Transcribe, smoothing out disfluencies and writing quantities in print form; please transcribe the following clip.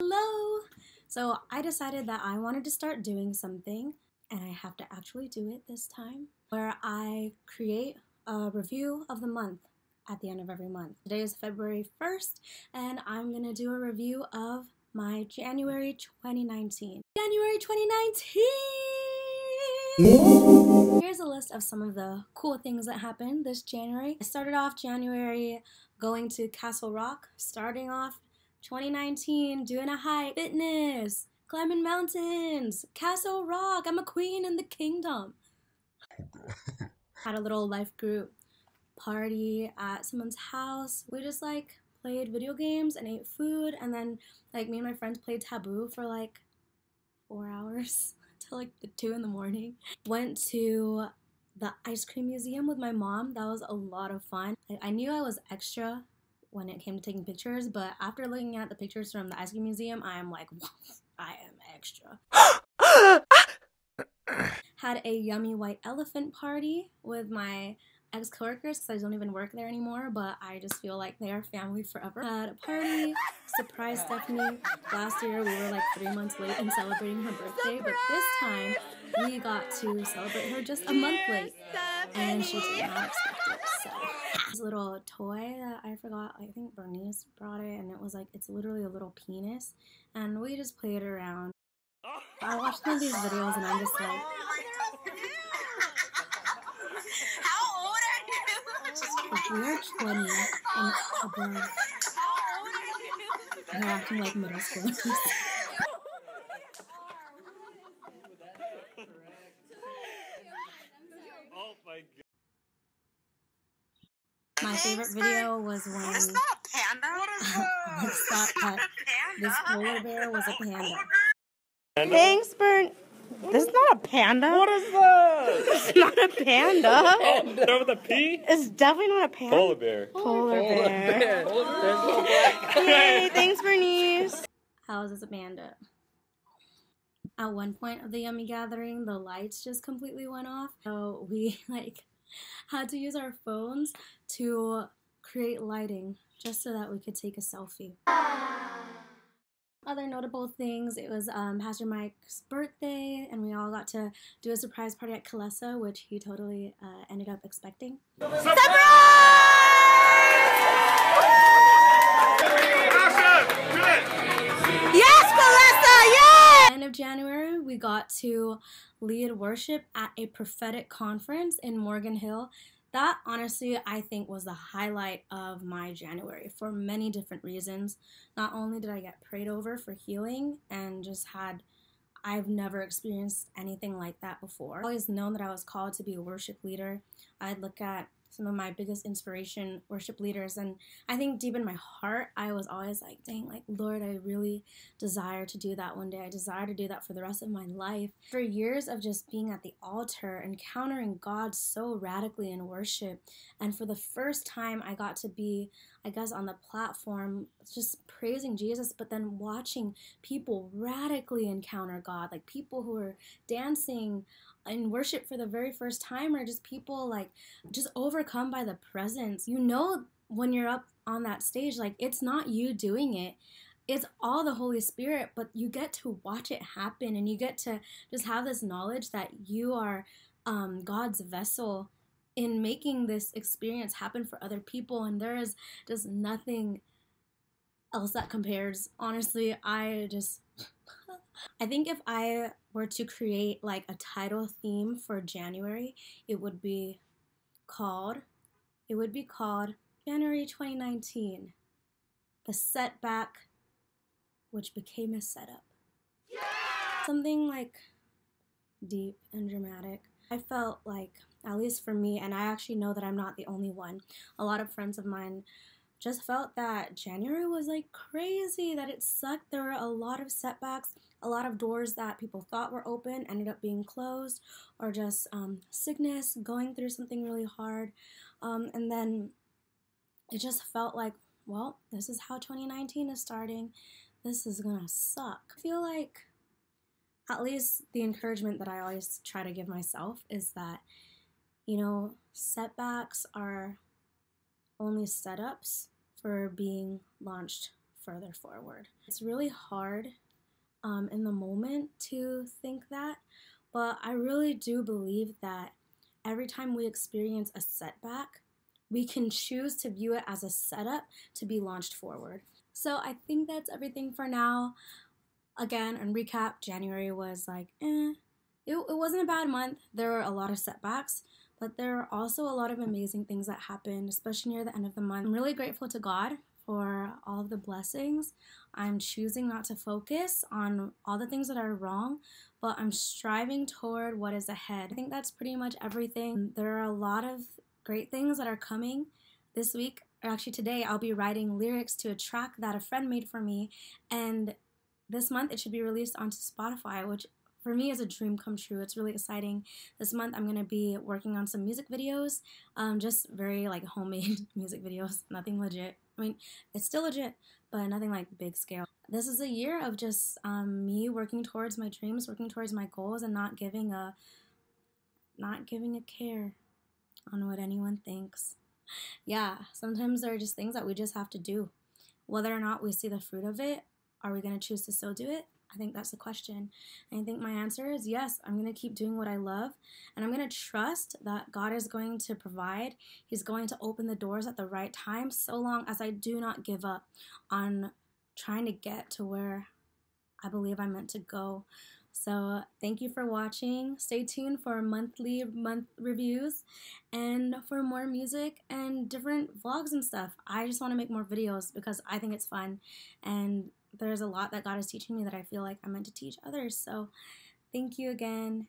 Hello! So I decided that I wanted to start doing something, and I have to actually do it this time, where I create a review of the month at the end of every month. Today is February 1st, and I'm gonna do a review of my January 2019. January 2019! Here's a list of some of the cool things that happened this January. I started off January going to Castle Rock, starting off 2019 doing a hike, fitness, climbing mountains, Castle Rock, I'm a queen in the kingdom. Had a little life group party at someone's house. We just like played video games and ate food, and then like me and my friends played Taboo for like 4 hours till like 2 in the morning. Went to the ice cream museum with my mom. That was a lot of fun. I knew I was extra when it came to taking pictures, but after looking at the pictures from the ice cream museum, I am like, wow, I am extra. Had a yummy white elephant party with my ex-coworkers because I don't even work there anymore, but I just feel like they are family forever. Had a party, surprised Stephanie. Last year we were like 3 months late in celebrating her birthday, but this time we got to celebrate her just a month late, and she did not expect it. So this little toy that I forgot, I think Bernice brought it, and it was like, it's literally a little penis, and we just played around. I watched one of these videos and I'm just like, how old are you? if we're 20 and above, they're acting like middle schoolers. Oh my God. My favorite video was when Is that a panda? What is I thought that this polar bear was a panda. Thanks, Bern. This is not a panda. What is that? It's not a panda. Start with a P? It's definitely not a panda. Polar bear. Polar bear. Polar bear. Yay, thanks, Bernice. How is this a panda? At one point of the yummy gathering, the lights just completely went off. So we had to use our phones to create lighting just so that we could take a selfie. Other notable things, it was Pastor Mike's birthday, and we all got to do a surprise party at Kalesa, which he totally ended up expecting. Yes, Kalesa, yes! End of January, we got to lead worship at a prophetic conference in Morgan Hill. That, honestly, I think was the highlight of my January for many different reasons. Not only did I get prayed over for healing and just I've never experienced anything like that before. I've always known that I was called to be a worship leader. I'd look at some of my biggest inspiration worship leaders, and I think deep in my heart I was always like, dang, like, Lord, I really desire to do that one day. I desire to do that for the rest of my life. For years of just being at the altar, encountering God so radically in worship, and for the first time I got to be, I guess, on the platform just praising Jesus, but then watching people radically encounter God, like people who are dancing in worship for the very first time, or just people like just overcome by the presence. You know, when you're up on that stage, like, it's not you doing it, it's all the Holy Spirit, but you get to watch it happen, and you get to just have this knowledge that you are God's vessel in making this experience happen for other people, and there is just nothing else that compares. Honestly, I think if I were to create like a title theme for January, it would be called January 2019, the setback which became a setup. Yeah! Something like deep and dramatic. I felt like, at least for me, and I actually know that I'm not the only one, a lot of friends of mine just felt that January was like crazy, that it sucked. There were a lot of setbacks, a lot of doors that people thought were open ended up being closed, or just sickness, going through something really hard, and then it just felt like, well, this is how 2019 is starting. This is gonna suck. I feel like, at least the encouragement that I always try to give myself is that, you know, setbacks are only setups for being launched further forward. It's really hard in the moment to think that, but I really do believe that every time we experience a setback, we can choose to view it as a setup to be launched forward. So I think that's everything for now. Again, and recap, January was like, It wasn't a bad month. There were a lot of setbacks, but there are also a lot of amazing things that happened, especially near the end of the month. I'm really grateful to God for all of the blessings. I'm choosing not to focus on all the things that are wrong, but I'm striving toward what is ahead. I think that's pretty much everything. There are a lot of great things that are coming this week. Or actually today, I'll be writing lyrics to a track that a friend made for me, and this month it should be released onto Spotify, which for me is a dream come true. It's really exciting. This month I'm going to be working on some music videos, just very like homemade music videos, nothing legit. I mean, it's still legit, but nothing like big scale. This is a year of just me working towards my dreams, working towards my goals, and not giving a care on what anyone thinks. Yeah, sometimes there are just things that we just have to do. Whether or not we see the fruit of it, are we going to choose to still do it? I think that's the question. And I think my answer is yes, I'm going to keep doing what I love, and I'm going to trust that God is going to provide. He's going to open the doors at the right time, so long as I do not give up on trying to get to where I believe I'm meant to go. So thank you for watching. Stay tuned for month reviews and for more music and different vlogs and stuff. I just want to make more videos because I think it's fun, and there's a lot that God is teaching me that I feel like I'm meant to teach others. So thank you again.